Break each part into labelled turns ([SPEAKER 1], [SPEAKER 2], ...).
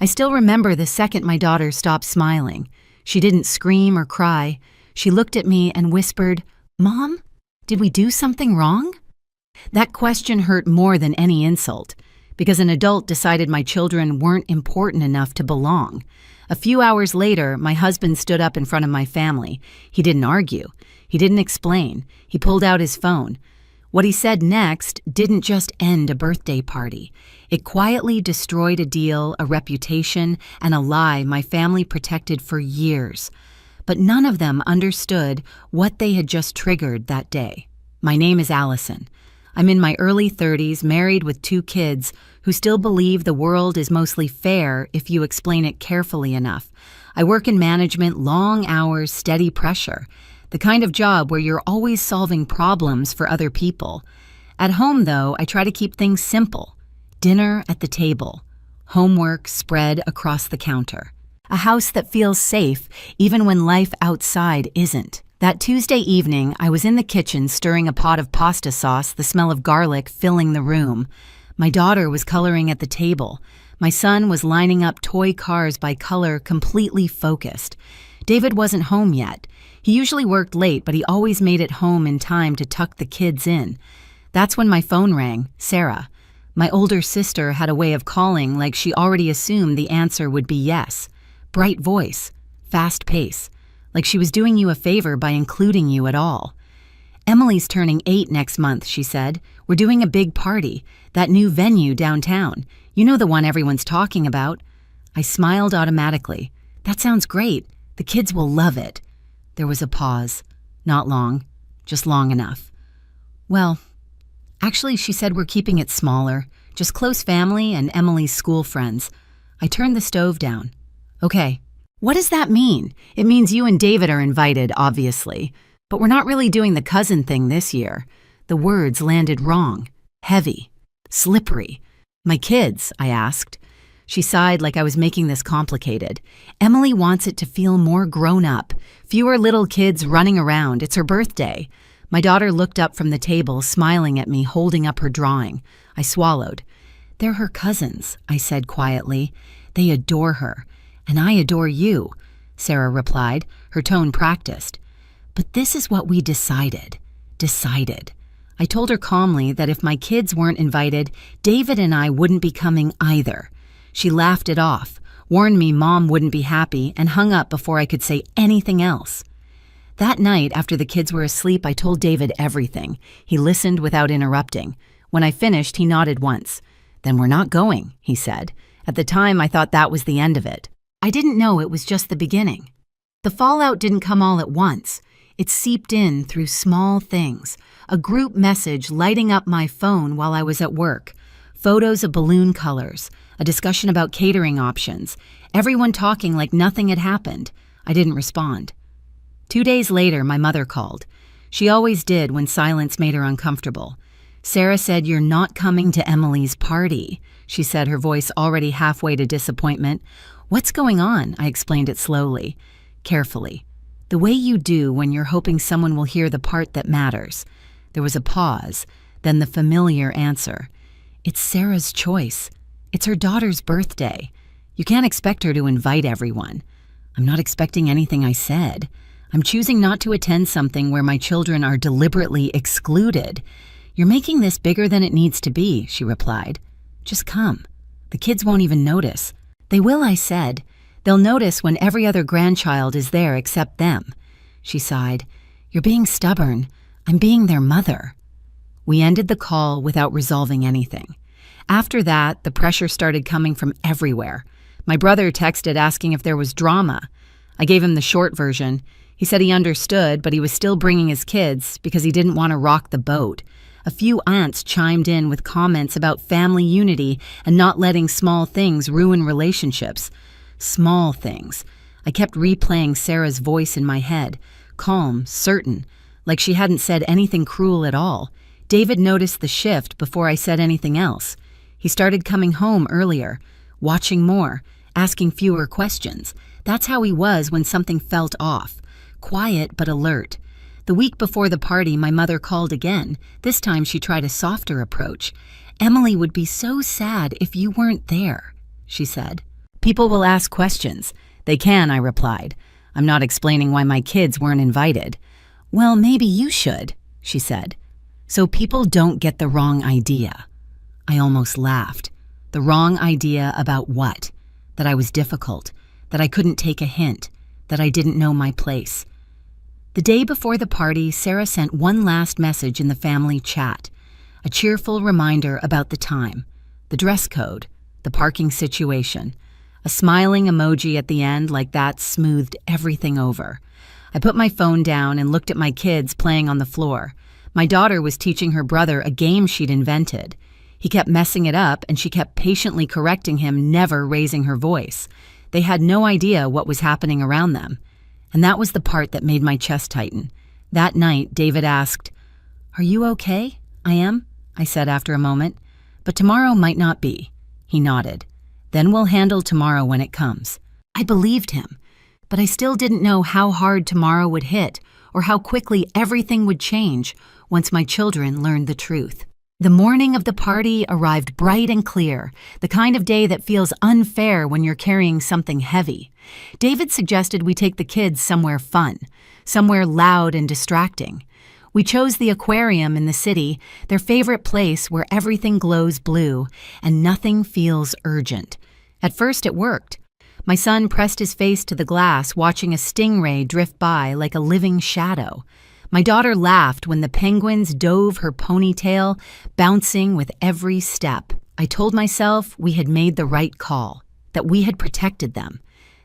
[SPEAKER 1] I still remember the second my daughter stopped smiling. She didn't scream or cry. She looked at me and whispered, "Mom, did we do something wrong?" That question hurt more than any insult, because an adult decided my children weren't important enough to belong. A few hours later, my husband stood up in front of my family. He didn't argue. He didn't explain. He pulled out his phone. What he said next didn't just end a birthday party. It quietly destroyed a deal, a reputation, and a lie my family protected for years. But none of them understood what they had just triggered that day. My name is Allison. I'm in my early 30s, married with 2 kids, who still believe the world is mostly fair if you explain it carefully enough. I work in management, long hours, steady pressure. The kind of job where you're always solving problems for other people. At home, though, I try to keep things simple. Dinner at the table. Homework spread across the counter. A house that feels safe even when life outside isn't. That Tuesday evening, I was in the kitchen stirring a pot of pasta sauce, the smell of garlic filling the room. My daughter was coloring at the table. My son was lining up toy cars by color, completely focused. David wasn't home yet. He usually worked late, but he always made it home in time to tuck the kids in. That's when my phone rang. Sarah. My older sister had a way of calling like she already assumed the answer would be yes. Bright voice. Fast pace. Like she was doing you a favor by including you at all. "Emily's turning 8 next month," she said. "We're doing a big party. That new venue downtown. You know, the one everyone's talking about." I smiled automatically. "That sounds great. The kids will love it." There was a pause. Not long. Just long enough. "Well, actually," she said, "we're keeping it smaller. Just close family and Emily's school friends." I turned the stove down. "Okay. What does that mean?" "It means you and David are invited, obviously. But we're not really doing the cousin thing this year." The words landed wrong. Heavy. Slippery. "My kids?" I asked. She sighed like I was making this complicated. "Emily wants it to feel more grown up. Fewer little kids running around. It's her birthday." My daughter looked up from the table, smiling at me, holding up her drawing. I swallowed. "They're her cousins," I said quietly. "They adore her. And I adore you," Sarah replied, her tone practiced. "But this is what we decided. I told her calmly that if my kids weren't invited, David and I wouldn't be coming either. She laughed it off, warned me Mom wouldn't be happy, and hung up before I could say anything else. That night, after the kids were asleep, I told David everything. He listened without interrupting. When I finished, he nodded once. "Then we're not going," he said. At the time, I thought that was the end of it. I didn't know it was just the beginning. The fallout didn't come all at once. It seeped in through small things. A group message lighting up my phone while I was at work. Photos of balloon colors. A discussion about catering options. Everyone talking like nothing had happened. I didn't respond. 2 days later, my mother called. She always did when silence made her uncomfortable. "Sarah said you're not coming to Emily's party," she said, her voice already halfway to disappointment. "What's going on?" I explained it slowly, carefully. The way you do when you're hoping someone will hear the part that matters. There was a pause, then the familiar answer. "It's Sarah's choice. It's her daughter's birthday. You can't expect her to invite everyone." "I'm not expecting anything," I said. "I'm choosing not to attend something where my children are deliberately excluded." "You're making this bigger than it needs to be," she replied. "Just come. The kids won't even notice." "They will," I said. "They'll notice when every other grandchild is there except them." She sighed. "You're being stubborn. I'm being their mother." We ended the call without resolving anything. After that, the pressure started coming from everywhere. My brother texted asking if there was drama. I gave him the short version. He said he understood, but he was still bringing his kids because he didn't want to rock the boat. A few aunts chimed in with comments about family unity and not letting small things ruin relationships. Small things. I kept replaying Sarah's voice in my head, calm, certain, like she hadn't said anything cruel at all. David noticed the shift before I said anything else. He started coming home earlier, watching more, asking fewer questions. That's how he was when something felt off. Quiet but alert. The week before the party, my mother called again. This time she tried a softer approach. "Emily would be so sad if you weren't there," she said. People will ask questions. They can, I replied. I'm not explaining why my kids weren't invited. Well, maybe you should, she said. So people don't get the wrong idea. I almost laughed. The wrong idea about what? That I was difficult, that I couldn't take a hint, that I didn't know my place. The day before the party, Sarah sent one last message in the family chat, a cheerful reminder about the time, the dress code, the parking situation. A smiling emoji at the end like that smoothed everything over. I put my phone down and looked at my kids playing on the floor. My daughter was teaching her brother a game she'd invented. He kept messing it up and she kept patiently correcting him, never raising her voice. They had no idea what was happening around them. And that was the part that made my chest tighten. That night, David asked, "Are you okay?" "I am," I said after a moment. "But tomorrow might not be." He nodded. "Then we'll handle tomorrow when it comes." I believed him, but I still didn't know how hard tomorrow would hit or how quickly everything would change once my children learned the truth. The morning of the party arrived bright and clear, the kind of day that feels unfair when you're carrying something heavy. David suggested we take the kids somewhere fun, somewhere loud and distracting. We chose the aquarium in the city, their favorite place where everything glows blue and nothing feels urgent. At first it worked. My son pressed his face to the glass, watching a stingray drift by like a living shadow. My daughter laughed when the penguins dove her ponytail, bouncing with every step. I told myself we had made the right call, that we had protected them.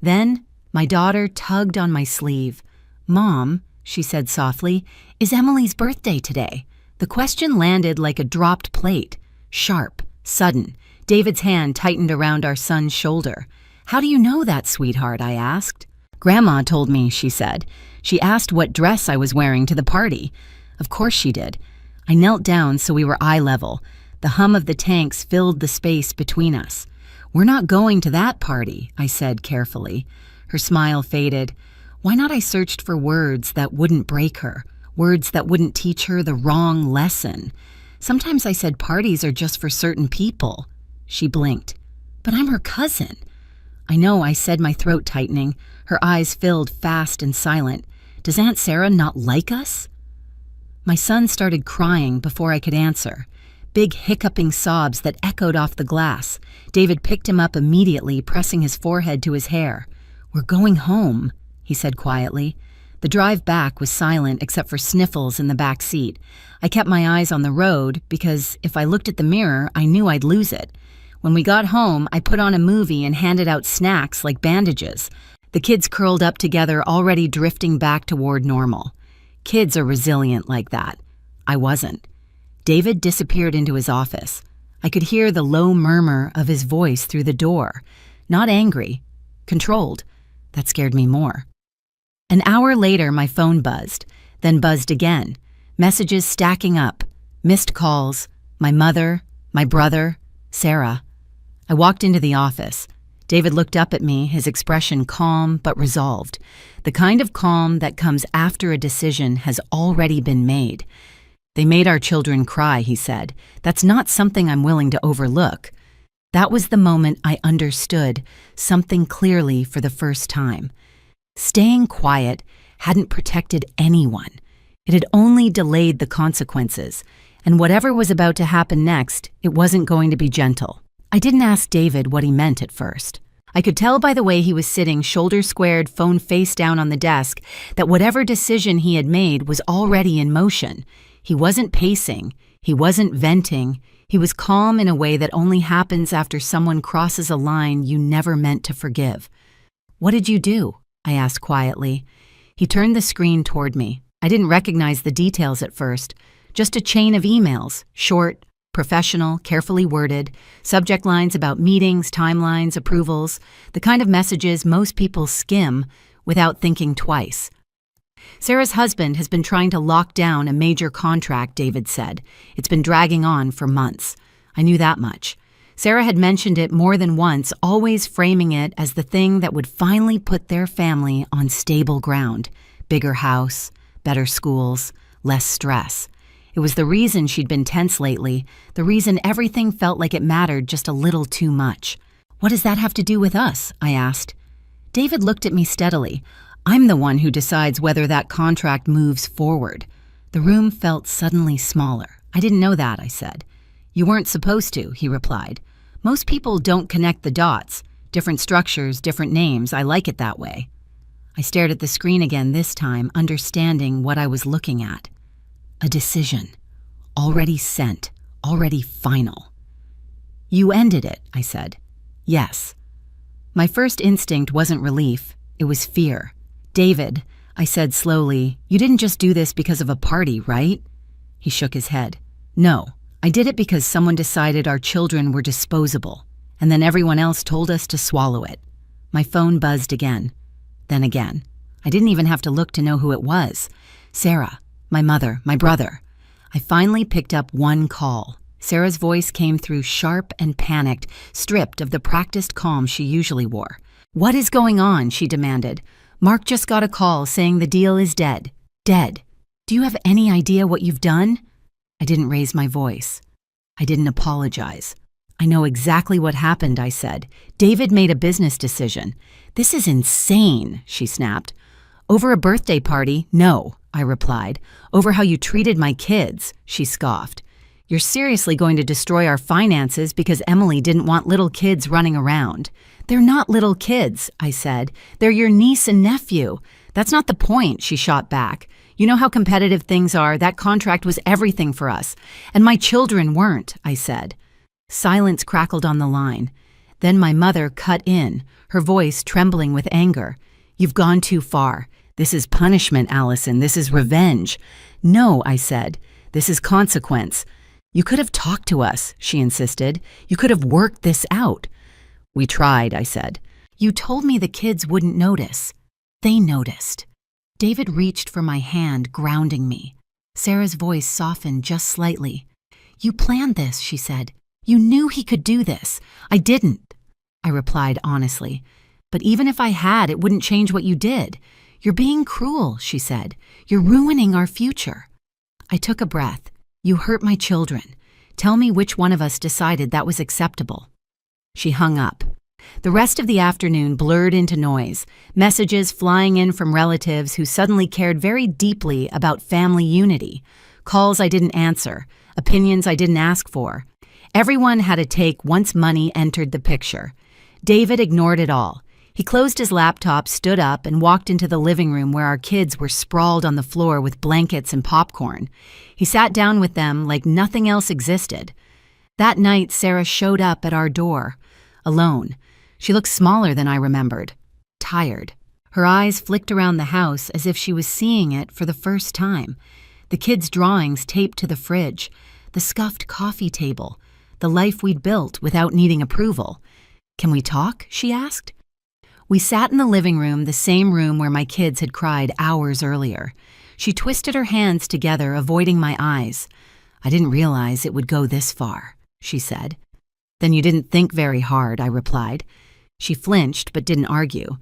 [SPEAKER 1] Then my daughter tugged on my sleeve. "Mom," she said softly, "is Emily's birthday today?" The question landed like a dropped plate, sharp, sudden. David's hand tightened around our son's shoulder. "How do you know that, sweetheart?" I asked. "Grandma told me," she said. "She asked what dress I was wearing to the party." Of course she did. I knelt down so we were eye level. The hum of the tanks filled the space between us. "We're not going to that party," I said carefully. Her smile faded. Why not I searched for words that wouldn't break her, words that wouldn't teach her the wrong lesson. Sometimes I said parties are just for certain people. She blinked. "But I'm her cousin." I know, I said, my throat tightening. Her eyes filled fast and silent. "Does Aunt Sarah not like us?" My son started crying before I could answer. Big hiccuping sobs that echoed off the glass. David picked him up immediately, pressing his forehead to his hair. "We're going home," he said quietly. The drive back was silent except for sniffles in the back seat. I kept my eyes on the road because if I looked at the mirror, I knew I'd lose it. When we got home, I put on a movie and handed out snacks like bandages. The kids curled up together, already drifting back toward normal. Kids are resilient like that. I wasn't. David disappeared into his office. I could hear the low murmur of his voice through the door. Not angry, controlled. That scared me more. An hour later, my phone buzzed, then buzzed again. Messages stacking up. Missed calls. My mother, my brother, Sarah. I walked into the office. David looked up at me, his expression calm but resolved. The kind of calm that comes after a decision has already been made. "They made our children cry," he said. "That's not something I'm willing to overlook." That was the moment I understood something clearly for the first time. Staying quiet hadn't protected anyone. It had only delayed the consequences, and whatever was about to happen next, it wasn't going to be gentle. I didn't ask David what he meant at first. I could tell by the way he was sitting, shoulder squared, phone face down on the desk, that whatever decision he had made was already in motion. He wasn't pacing. He wasn't venting. He was calm in a way that only happens after someone crosses a line you never meant to forgive. "What did you do?" I asked quietly. He turned the screen toward me. I didn't recognize the details at first. Just a chain of emails, short, professional, carefully worded, subject lines about meetings, timelines, approvals, the kind of messages most people skim without thinking twice. "Sarah's husband has been trying to lock down a major contract," David said. "It's been dragging on for months." I knew that much. Sarah had mentioned it more than once, always framing it as the thing that would finally put their family on stable ground. Bigger house, better schools, less stress. It was the reason she'd been tense lately, the reason everything felt like it mattered just a little too much. What does that have to do with us? I asked. David looked at me steadily. I'm the one who decides whether that contract moves forward. The room felt suddenly smaller. I didn't know that, I said. You weren't supposed to, he replied. Most people don't connect the dots. Different structures, different names. I like it that way. I stared at the screen again this time, understanding what I was looking at. A decision. Already sent. Already final. You ended it, I said. Yes. My first instinct wasn't relief. It was fear. David, I said slowly, you didn't just do this because of a party, right? He shook his head. No, I did it because someone decided our children were disposable, and then everyone else told us to swallow it. My phone buzzed again. Then again. I didn't even have to look to know who it was. Sarah, my mother, my brother. I finally picked up one call. Sarah's voice came through sharp and panicked, stripped of the practiced calm she usually wore. What is going on? She demanded. Mark just got a call saying the deal is dead. Dead. Do you have any idea what you've done? I didn't raise my voice. I didn't apologize. I know exactly what happened, I said. David made a business decision. This is insane, she snapped. Over a birthday party? No, I replied. Over how you treated my kids, she scoffed. You're seriously going to destroy our finances because Emily didn't want little kids running around. They're not little kids, I said. They're your niece and nephew. That's not the point, she shot back. You know how competitive things are. That contract was everything for us. And my children weren't, I said. Silence crackled on the line. Then my mother cut in, her voice trembling with anger. You've gone too far. This is punishment, Allison. This is revenge. No, I said. This is consequence. You could have talked to us, she insisted. You could have worked this out. We tried, I said. You told me the kids wouldn't notice. They noticed. David reached for my hand, grounding me. Sarah's voice softened just slightly. You planned this, she said. You knew he could do this. I didn't, I replied honestly. But even if I had, it wouldn't change what you did. You're being cruel, she said. You're ruining our future. I took a breath. You hurt my children. Tell me which one of us decided that was acceptable. She hung up. The rest of the afternoon blurred into noise, messages flying in from relatives who suddenly cared very deeply about family unity, calls I didn't answer, opinions I didn't ask for. Everyone had a take once money entered the picture. David ignored it all. He closed his laptop, stood up, and walked into the living room where our kids were sprawled on the floor with blankets and popcorn. He sat down with them like nothing else existed. That night, Sarah showed up at our door, alone. She looked smaller than I remembered, tired. Her eyes flicked around the house as if she was seeing it for the first time. The kids' drawings taped to the fridge, the scuffed coffee table, the life we'd built without needing approval. Can we talk? She asked. We sat in the living room, the same room where my kids had cried hours earlier. She twisted her hands together, avoiding my eyes. I didn't realize it would go this far, she said. Then you didn't think very hard, I replied. She flinched but didn't argue.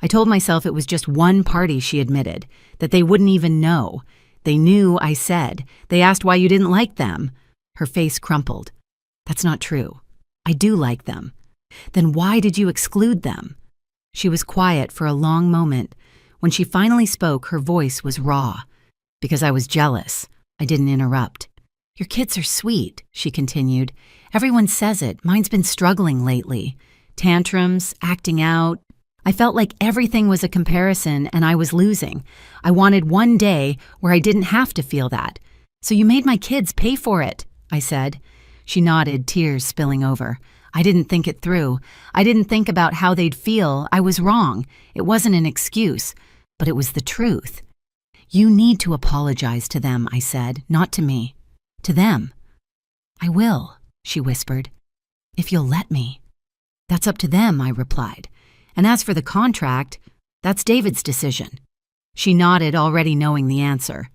[SPEAKER 1] I told myself it was just one party, she admitted, that they wouldn't even know. They knew, I said. They asked why you didn't like them. Her face crumpled. That's not true. I do like them. Then why did you exclude them? She was quiet for a long moment. When she finally spoke, her voice was raw. Because I was jealous. I didn't interrupt. Your kids are sweet, she continued. Everyone says it. Mine's been struggling lately. Tantrums, acting out. I felt like everything was a comparison and I was losing. I wanted one day where I didn't have to feel that. So you made my kids pay for it, I said. She nodded, tears spilling over. I didn't think it through. I didn't think about how they'd feel. I was wrong. It wasn't an excuse, but it was the truth. You need to apologize to them, I said, not to me. To them. I will, she whispered, if you'll let me. That's up to them, I replied. And as for the contract, that's David's decision. She nodded, already knowing the answer.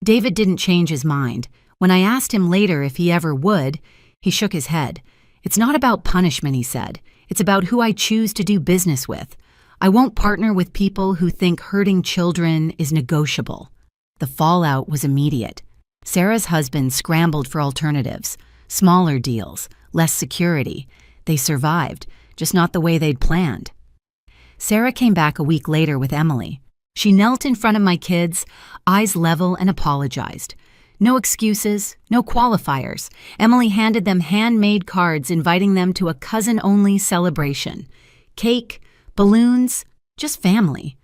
[SPEAKER 1] David didn't change his mind. When I asked him later if he ever would, he shook his head. It's not about punishment, he said. It's about who I choose to do business with. I won't partner with people who think hurting children is negotiable. The fallout was immediate. Sarah's husband scrambled for alternatives, smaller deals, less security. They survived. just not the way they'd planned. Sarah came back a week later with Emily. She knelt in front of my kids, eyes level, and apologized. No excuses, no qualifiers. Emily handed them handmade cards inviting them to a cousin-only celebration. Cake, balloons, just family.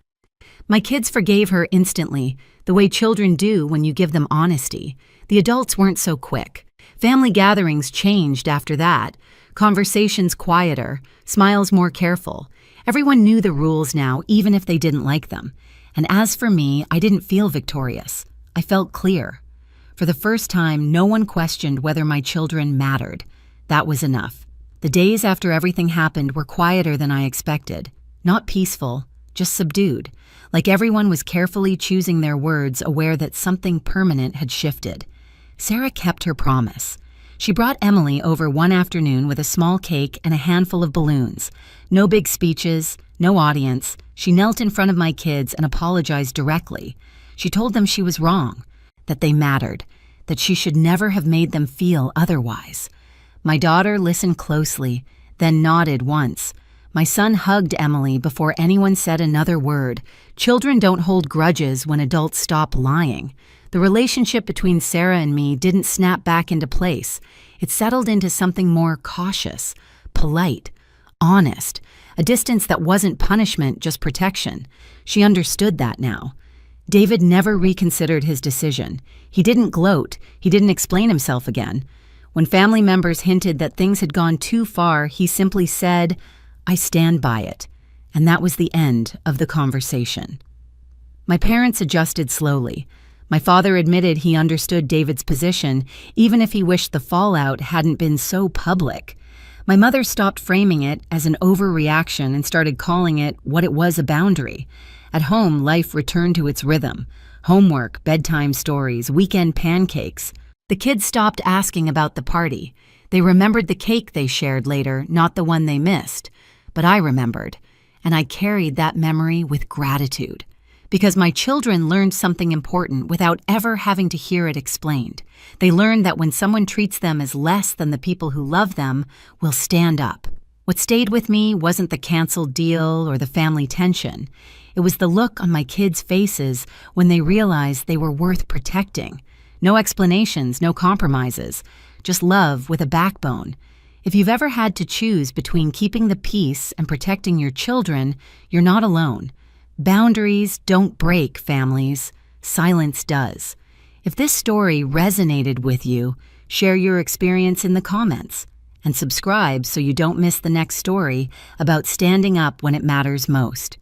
[SPEAKER 1] My kids forgave her instantly, the way children do when you give them honesty. The adults weren't so quick. Family gatherings changed after that. Conversations quieter, smiles more careful. Everyone knew the rules now, even if they didn't like them. And as for me, I didn't feel victorious. I felt clear. For the first time, no one questioned whether my children mattered. That was enough. The days after everything happened were quieter than I expected. Not peaceful, just subdued, like everyone was carefully choosing their words, aware that something permanent had shifted. Sarah kept her promise. She brought Emily over one afternoon with a small cake and a handful of balloons. No big speeches, no audience. She knelt in front of my kids and apologized directly. She told them she was wrong, that they mattered, that she should never have made them feel otherwise. My daughter listened closely, then nodded once. My son hugged Emily before anyone said another word. Children don't hold grudges when adults stop lying. The relationship between Sarah and me didn't snap back into place. It settled into something more cautious, polite, honest, a distance that wasn't punishment, just protection. She understood that now. David never reconsidered his decision. He didn't gloat. He didn't explain himself again. When family members hinted that things had gone too far, he simply said, "I stand by it." And that was the end of the conversation. My parents adjusted slowly. My father admitted he understood David's position, even if he wished the fallout hadn't been so public. My mother stopped framing it as an overreaction and started calling it what it was, a boundary. At home, life returned to its rhythm. Homework, bedtime stories, weekend pancakes. The kids stopped asking about the party. They remembered the cake they shared later, not the one they missed. But I remembered, and I carried that memory with gratitude. Because my children learned something important without ever having to hear it explained. They learned that when someone treats them as less than the people who love them, we'll stand up. What stayed with me wasn't the canceled deal or the family tension. It was the look on my kids' faces when they realized they were worth protecting. No explanations, no compromises, just love with a backbone. If you've ever had to choose between keeping the peace and protecting your children, you're not alone. Boundaries don't break families. Silence does. If this story resonated with you, share your experience in the comments and subscribe so you don't miss the next story about standing up when it matters most.